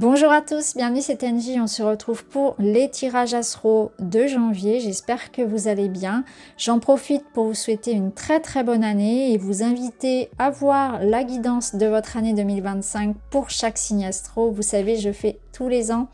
Bonjour à tous, bienvenue c'est Angie, on se retrouve pour les tirages astro de janvier, j'espère que vous allez bien. J'en profite pour vous souhaiter une très bonne année et vous inviter à voir la guidance de votre année 2025 pour chaque signe astro. Vous savez, je fais tous les ans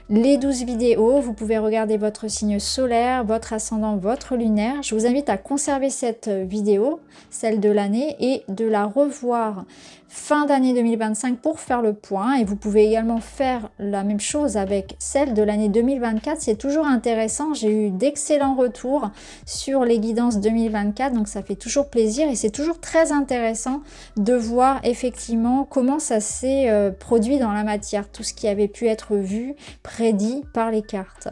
les 12 vidéos, vous pouvez regarder votre signe solaire, votre ascendant, votre lunaire. Je vous invite à conserver cette vidéo, celle de l'année, et de la revoir fin d'année 2025 pour faire le point. Et vous pouvez également faire la même chose avec celle de l'année 2024. C'est toujours intéressant, j'ai eu d'excellents retours sur les guidances 2024, donc ça fait toujours plaisir et c'est toujours très intéressant de voir effectivement comment ça s'est produit dans la matière, tout ce qui avait pu être vu, prédit par les cartes.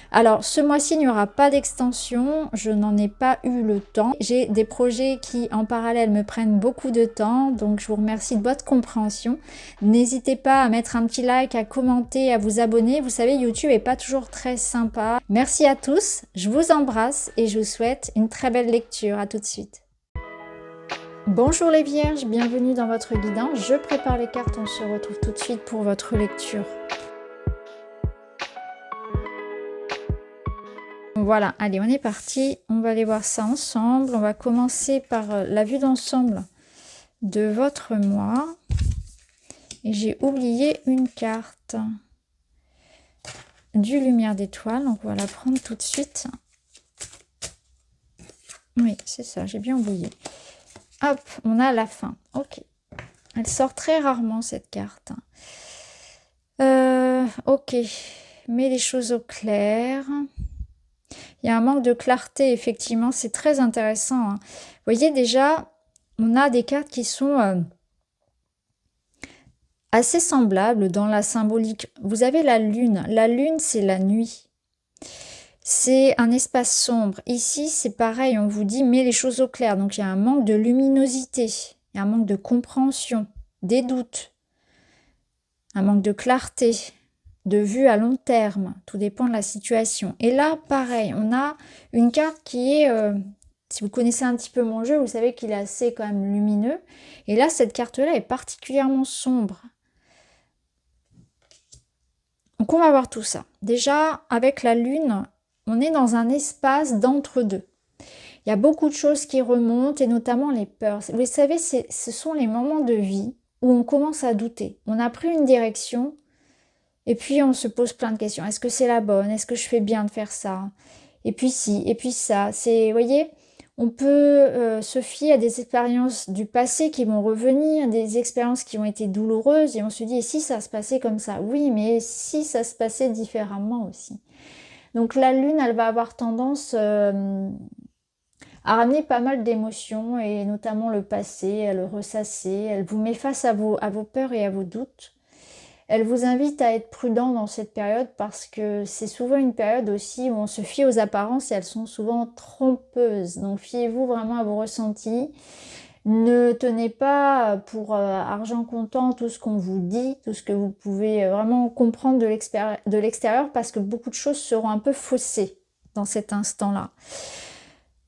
Alors ce mois-ci il n'y aura pas d'extension, je n'en ai pas eu le temps. J'ai des projets qui en parallèle me prennent beaucoup de temps, donc je vous remercie de votre compréhension. N'hésitez pas à mettre un petit like, à commenter, à vous abonner. Vous savez, YouTube n'est pas toujours très sympa. Merci à tous, je vous embrasse et je vous souhaite une très belle lecture. À tout de suite. Bonjour les vierges, bienvenue dans votre guidance. Je prépare les cartes, on se retrouve tout de suite pour votre lecture. Voilà, allez, on est parti. On va aller voir ça ensemble. On va commencer par la vue d'ensemble de votre mois. Et j'ai oublié une carte du lumière d'étoile. Donc, on va la prendre tout de suite. Oui, c'est ça, j'ai bien oublié. Hop, on a la fin. Ok. Elle sort très rarement, cette carte. Ok. Mets les choses au clair. Il y a un manque de clarté, effectivement, c'est très intéressant. Vous voyez déjà, on a des cartes qui sont assez semblables dans la symbolique. Vous avez la lune. La lune, c'est la nuit. C'est un espace sombre. Ici, c'est pareil, on vous dit, mets les choses au clair. Donc, il y a un manque de luminosité, il y a un manque de compréhension, des doutes, un manque de clarté, de vue à long terme, tout dépend de la situation. Et là, pareil, on a une carte qui est, si vous connaissez un petit peu mon jeu, vous savez qu'il est assez quand même lumineux. Et là, cette carte-là est particulièrement sombre. Donc, on va voir tout ça. Déjà, avec la lune, on est dans un espace d'entre-deux. Il y a beaucoup de choses qui remontent, et notamment les peurs. Vous savez, ce sont les moments de vie où on commence à douter. On a pris une direction, et puis on se pose plein de questions. Est-ce que c'est la bonne? Est-ce que je fais bien de faire ça? Et puis si, et puis ça. Vous voyez, on peut se fier à des expériences du passé qui vont revenir, des expériences qui ont été douloureuses, et on se dit, et si ça se passait comme ça? Oui, mais si ça se passait différemment aussi. Donc la lune, elle va avoir tendance à ramener pas mal d'émotions, et notamment le passé, à le ressasser. Elle vous met face à vos peurs et à vos doutes. Elle vous invite à être prudent dans cette période parce que c'est souvent une période aussi où on se fie aux apparences et elles sont souvent trompeuses. Donc fiez-vous vraiment à vos ressentis. Ne tenez pas pour argent comptant tout ce qu'on vous dit, tout ce que vous pouvez vraiment comprendre de l'extérieur parce que beaucoup de choses seront un peu faussées dans cet instant-là.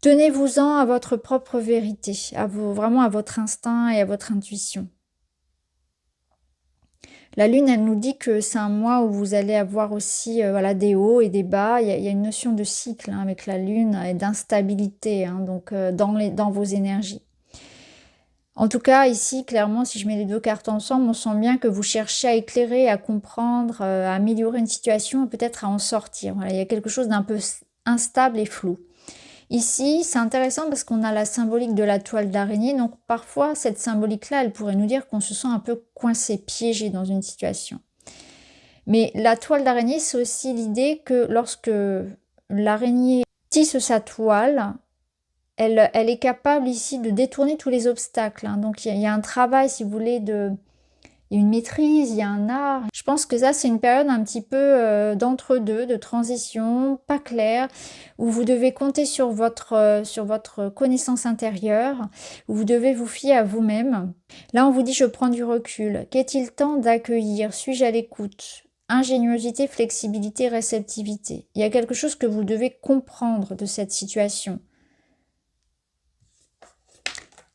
Tenez-vous-en à votre propre vérité, vraiment à votre instinct et à votre intuition. La lune, elle nous dit que c'est un mois où vous allez avoir aussi voilà, des hauts et des bas. Il y a une notion de cycle avec la lune et d'instabilité donc dans vos énergies. En tout cas, ici, clairement, si je mets les deux cartes ensemble, on sent bien que vous cherchez à éclairer, à comprendre, à améliorer une situation et peut-être à en sortir. Voilà, il y a quelque chose d'un peu instable et flou. Ici, c'est intéressant parce qu'on a la symbolique de la toile d'araignée. Donc, parfois, cette symbolique-là, elle pourrait nous dire qu'on se sent un peu coincé, piégé dans une situation. Mais la toile d'araignée, c'est aussi l'idée que lorsque l'araignée tisse sa toile, elle est capable ici de détourner tous les obstacles. Donc, il y a un travail, si vous voulez, il y a une maîtrise, il y a un art. Je pense que ça, c'est une période un petit peu d'entre-deux, de transition, pas claire, où vous devez compter sur votre connaissance intérieure, où vous devez vous fier à vous-même. Là, on vous dit, je prends du recul. Qu'est-il temps d'accueillir? Suis-je à l'écoute? Ingéniosité, flexibilité, réceptivité. Il y a quelque chose que vous devez comprendre de cette situation.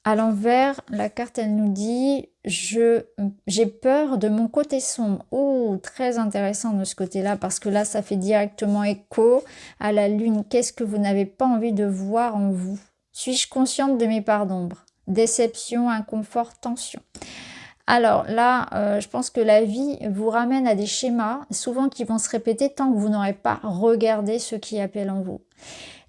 À l'envers, la carte, elle nous dit j'ai peur de mon côté sombre. Oh, très intéressant de ce côté-là, parce que là, ça fait directement écho à la lune. Qu'est-ce que vous n'avez pas envie de voir en vous? Suis-je consciente de mes parts d'ombre? Déception, inconfort, tension. Alors là, je pense que la vie vous ramène à des schémas, souvent qui vont se répéter tant que vous n'aurez pas regardé ce qui appelle en vous.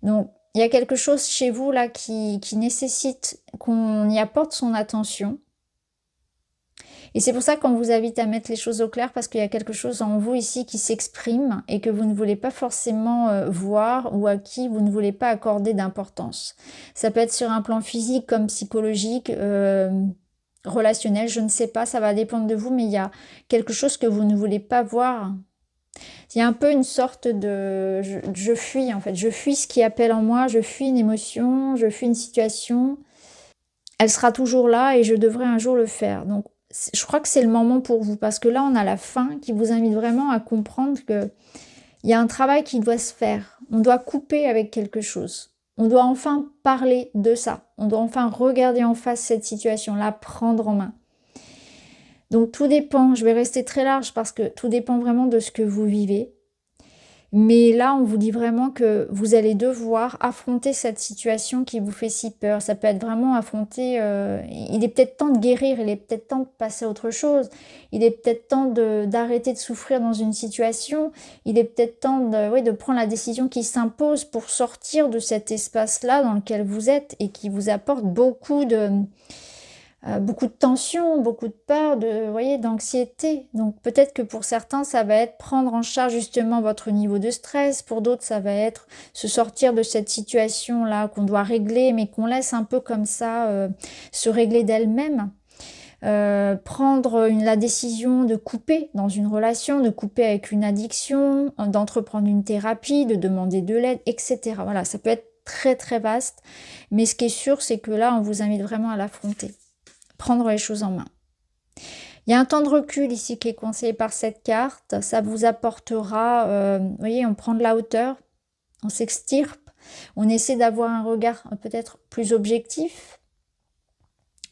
Donc, il y a quelque chose chez vous là qui nécessite qu'on y apporte son attention. Et c'est pour ça qu'on vous invite à mettre les choses au clair, parce qu'il y a quelque chose en vous ici qui s'exprime et que vous ne voulez pas forcément voir, ou à qui vous ne voulez pas accorder d'importance. Ça peut être sur un plan physique comme psychologique, relationnel, je ne sais pas, ça va dépendre de vous, mais il y a quelque chose que vous ne voulez pas voir. Il y a un peu une sorte de... Je fuis en fait, je fuis ce qui appelle en moi, je fuis une émotion, je fuis une situation. Elle sera toujours là et je devrais un jour le faire. Donc je crois que c'est le moment pour vous, parce que là on a la fin qui vous invite vraiment à comprendre que il y a un travail qui doit se faire. On doit couper avec quelque chose. On doit enfin parler de ça. On doit enfin regarder en face cette situation-là, prendre en main. Donc tout dépend, je vais rester très large parce que tout dépend vraiment de ce que vous vivez. Mais là, on vous dit vraiment que vous allez devoir affronter cette situation qui vous fait si peur. Ça peut être vraiment affronter... il est peut-être temps de guérir, il est peut-être temps de passer à autre chose. Il est peut-être temps d'arrêter de souffrir dans une situation. Il est peut-être temps de prendre la décision qui s'impose pour sortir de cet espace-là dans lequel vous êtes et qui vous apporte beaucoup de tension, beaucoup de peur, d'anxiété. Donc peut-être que pour certains, ça va être prendre en charge justement votre niveau de stress. Pour d'autres, ça va être se sortir de cette situation-là qu'on doit régler, mais qu'on laisse un peu comme ça se régler d'elle-même. Prendre la décision de couper dans une relation, de couper avec une addiction, d'entreprendre une thérapie, de demander de l'aide, etc. Voilà, ça peut être très très vaste, mais ce qui est sûr, c'est que là, on vous invite vraiment à l'affronter. Prendre les choses en main. Il y a un temps de recul ici qui est conseillé par cette carte. Ça vous apportera, vous voyez, on prend de la hauteur, on s'extirpe, on essaie d'avoir un regard peut-être plus objectif.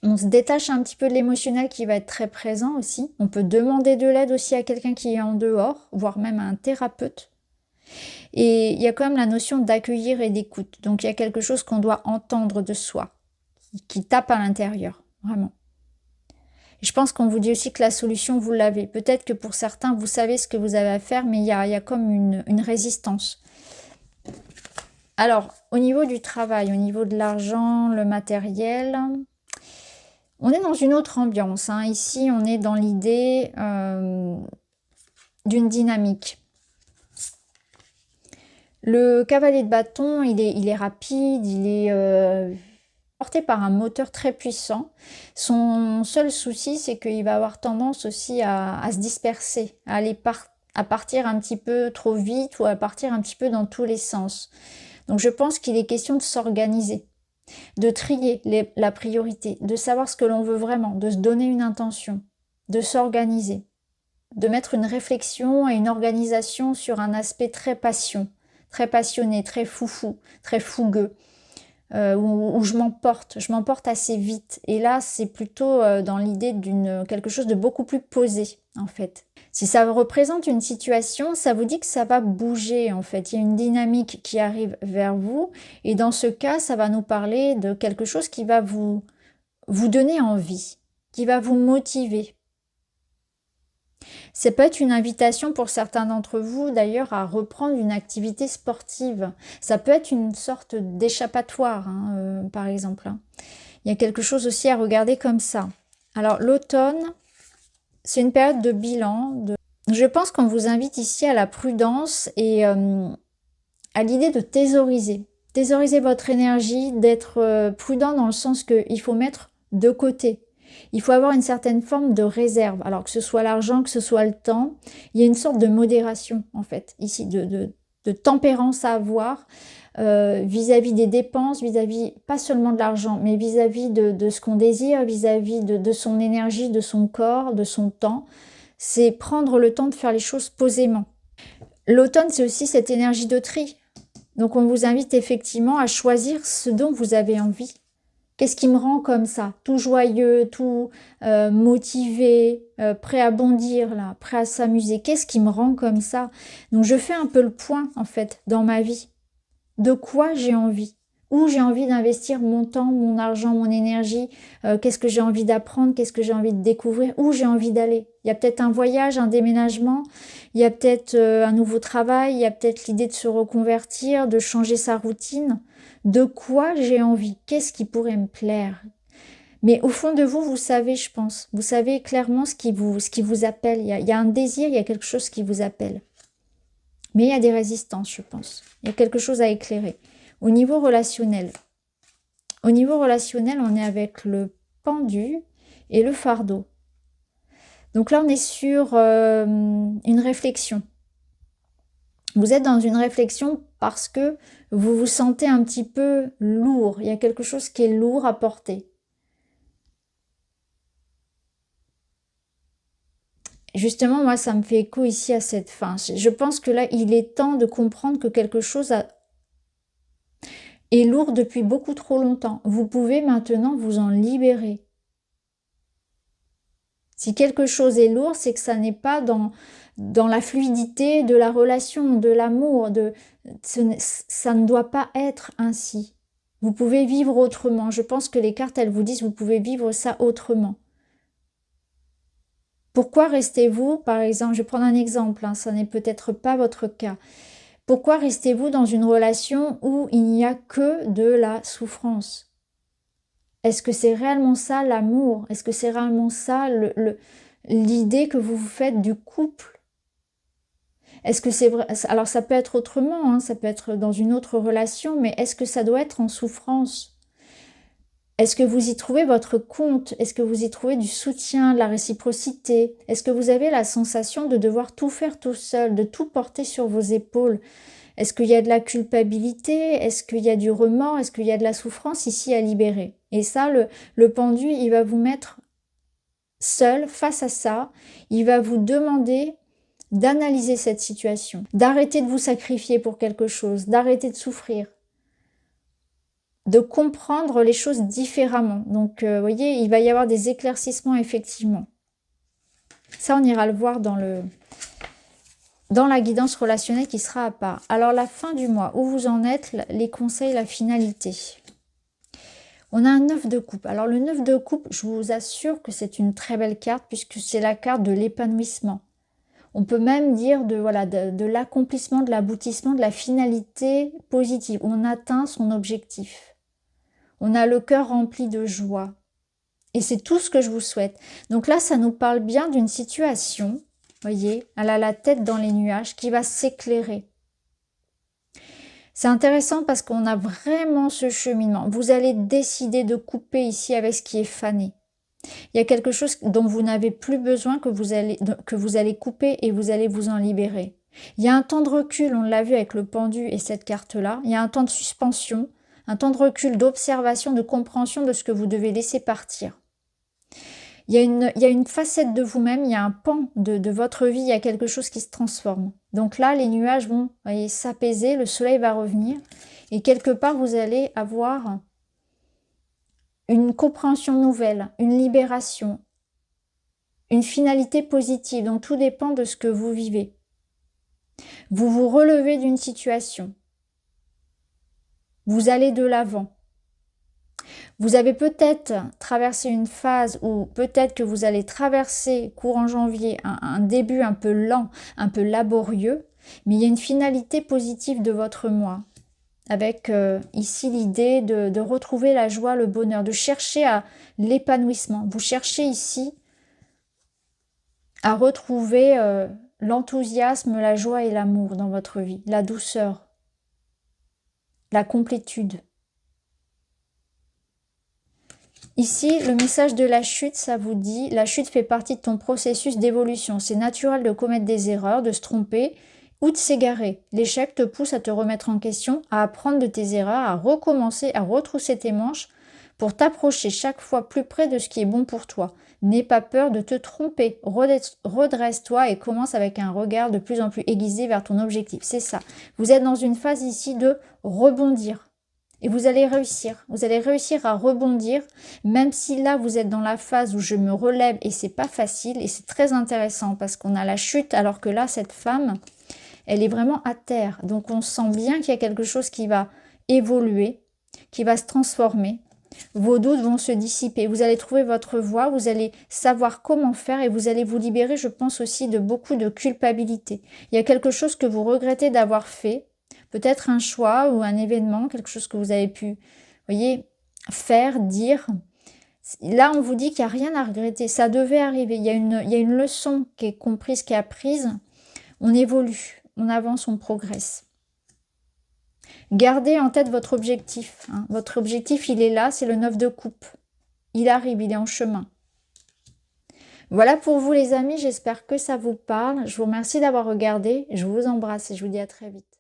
On se détache un petit peu de l'émotionnel qui va être très présent aussi. On peut demander de l'aide aussi à quelqu'un qui est en dehors, voire même à un thérapeute. Et il y a quand même la notion d'accueillir et d'écoute. Donc il y a quelque chose qu'on doit entendre de soi, qui tape à l'intérieur. Vraiment. Et je pense qu'on vous dit aussi que la solution, vous l'avez. Peut-être que pour certains, vous savez ce que vous avez à faire, mais il y a comme une résistance. Alors, au niveau du travail, au niveau de l'argent, le matériel, on est dans une autre ambiance. Ici, on est dans l'idée d'une dynamique. Le cavalier de bâton, il est rapide, il est... porté par un moteur très puissant. Son seul souci, c'est qu'il va avoir tendance aussi à se disperser, à partir un petit peu trop vite ou à partir un petit peu dans tous les sens. Donc je pense qu'il est question de s'organiser, de trier la priorité, de savoir ce que l'on veut vraiment, de se donner une intention, de s'organiser, de mettre une réflexion et une organisation sur un aspect très très passionné, très foufou, très fougueux. Où je m'emporte assez vite. Et là, c'est plutôt dans l'idée quelque chose de beaucoup plus posé, en fait. Si ça représente une situation, ça vous dit que ça va bouger, en fait. Il y a une dynamique qui arrive vers vous. Et dans ce cas, ça va nous parler de quelque chose qui va vous donner envie, qui va vous motiver. Ça peut être une invitation pour certains d'entre vous d'ailleurs à reprendre une activité sportive. Ça peut être une sorte d'échappatoire, par exemple. Il y a quelque chose aussi à regarder comme ça. Alors l'automne, c'est une période de bilan. Je pense qu'on vous invite ici à la prudence et à l'idée de thésauriser. Thésauriser votre énergie, d'être prudent dans le sens qu'il faut mettre de côté. Il faut avoir une certaine forme de réserve, alors que ce soit l'argent, que ce soit le temps. Il y a une sorte de modération, en fait, ici, de tempérance à avoir vis-à-vis des dépenses, vis-à-vis, pas seulement de l'argent, mais vis-à-vis de ce qu'on désire, vis-à-vis de son énergie, de son corps, de son temps. C'est prendre le temps de faire les choses posément. L'automne, c'est aussi cette énergie de tri. Donc, on vous invite effectivement à choisir ce dont vous avez envie. Qu'est-ce qui me rend comme ça? Tout joyeux, tout motivé, prêt à bondir, là, prêt à s'amuser. Qu'est-ce qui me rend comme ça? Donc je fais un peu le point, en fait, dans ma vie. De quoi j'ai envie? Où j'ai envie d'investir mon temps, mon argent, mon énergie? Qu'est-ce que j'ai envie d'apprendre? Qu'est-ce que j'ai envie de découvrir? Où j'ai envie d'aller? Il y a peut-être un voyage, un déménagement, il y a peut-être un nouveau travail, il y a peut-être l'idée de se reconvertir, de changer sa routine. De quoi j'ai envie? Qu'est-ce qui pourrait me plaire? Mais au fond de vous, vous savez, je pense. Vous savez clairement ce qui vous appelle. Il y a un désir, il y a quelque chose qui vous appelle. Mais il y a des résistances, je pense. Il y a quelque chose à éclairer. Au niveau relationnel, on est avec le pendu et le fardeau. Donc là, on est sur une réflexion. Vous êtes dans une réflexion parce que vous vous sentez un petit peu lourd. Il y a quelque chose qui est lourd à porter. Justement, moi, ça me fait écho ici à cette fin. Je pense que là, il est temps de comprendre que quelque chose est lourd depuis beaucoup trop longtemps. Vous pouvez maintenant vous en libérer. Si quelque chose est lourd, c'est que ça n'est pas dans la fluidité de la relation, de l'amour. Ça ne doit pas être ainsi. Vous pouvez vivre autrement. Je pense que les cartes, elles vous disent, vous pouvez vivre ça autrement. Pourquoi restez-vous, par exemple, je vais prendre un exemple, ça n'est peut-être pas votre cas. Pourquoi restez-vous dans une relation où il n'y a que de la souffrance? Est-ce que c'est réellement ça l'amour? Est-ce que c'est réellement ça l'idée que vous vous faites du couple? Est-ce que c'est vrai? Alors ça peut être autrement, ça peut être dans une autre relation, mais est-ce que ça doit être en souffrance? Est-ce que vous y trouvez votre compte? Est-ce que vous y trouvez du soutien, de la réciprocité? Est-ce que vous avez la sensation de devoir tout faire tout seul, de tout porter sur vos épaules? Est-ce qu'il y a de la culpabilité? Est-ce qu'il y a du remords? Est-ce qu'il y a de la souffrance ici à libérer? Et ça, le pendu, il va vous mettre seul face à ça. Il va vous demander d'analyser cette situation, d'arrêter de vous sacrifier pour quelque chose, d'arrêter de souffrir, de comprendre les choses différemment. Donc, vous voyez, il va y avoir des éclaircissements, effectivement. Ça, on ira le voir dans la guidance relationnelle qui sera à part. Alors, la fin du mois, où vous en êtes, les conseils, la finalité. On a un 9 de coupe. Alors, le 9 de coupe, je vous assure que c'est une très belle carte puisque c'est la carte de l'épanouissement. On peut même dire de l'accomplissement, de l'aboutissement, de la finalité positive. On atteint son objectif. On a le cœur rempli de joie. Et c'est tout ce que je vous souhaite. Donc là, ça nous parle bien d'une situation, voyez, elle a la tête dans les nuages, qui va s'éclairer. C'est intéressant parce qu'on a vraiment ce cheminement. Vous allez décider de couper ici avec ce qui est fané. Il y a quelque chose dont vous n'avez plus besoin que vous allez couper et vous allez vous en libérer. Il y a un temps de recul, on l'a vu avec le pendu et cette carte-là. Il y a un temps de suspension, un temps de recul, d'observation, de compréhension de ce que vous devez laisser partir. Il y a une facette de vous-même, il y a un pan de votre vie, il y a quelque chose qui se transforme. Donc là, les nuages vont s'apaiser, le soleil va revenir. Et quelque part, vous allez avoir une compréhension nouvelle, une libération, une finalité positive. Donc tout dépend de ce que vous vivez. Vous vous relevez d'une situation. Vous allez de l'avant. Vous avez peut-être traversé une phase ou peut-être que vous allez traverser courant janvier un début un peu lent, un peu laborieux, mais il y a une finalité positive de votre mois. Avec ici l'idée de retrouver la joie, le bonheur, de chercher à l'épanouissement. Vous cherchez ici à retrouver l'enthousiasme, la joie et l'amour dans votre vie, la douceur, la complétude. Ici, le message de la chute, ça vous dit, la chute fait partie de ton processus d'évolution. C'est naturel de commettre des erreurs, de se tromper ou de s'égarer. L'échec te pousse à te remettre en question, à apprendre de tes erreurs, à recommencer, à retrousser tes manches pour t'approcher chaque fois plus près de ce qui est bon pour toi. N'aie pas peur de te tromper. Redresse-toi et commence avec un regard de plus en plus aiguisé vers ton objectif. C'est ça. Vous êtes dans une phase ici de rebondir. Et vous allez réussir. Vous allez réussir à rebondir, même si là, vous êtes dans la phase où je me relève et c'est pas facile. Et c'est très intéressant parce qu'on a la chute, alors que là, cette femme, elle est vraiment à terre. Donc, on sent bien qu'il y a quelque chose qui va évoluer, qui va se transformer. Vos doutes vont se dissiper. Vous allez trouver votre voie, vous allez savoir comment faire et vous allez vous libérer, je pense aussi, de beaucoup de culpabilité. Il y a quelque chose que vous regrettez d'avoir fait, peut-être un choix ou un événement, quelque chose que vous avez pu, voyez, faire, dire. Là, on vous dit qu'il n'y a rien à regretter. Ça devait arriver. Il y a une leçon qui est comprise, qui est apprise. On évolue, on avance, on progresse. Gardez en tête votre objectif. Hein. Votre objectif, il est là, c'est le 9 de coupe. Il arrive, il est en chemin. Voilà pour vous les amis, j'espère que ça vous parle. Je vous remercie d'avoir regardé. Je vous embrasse et je vous dis à très vite.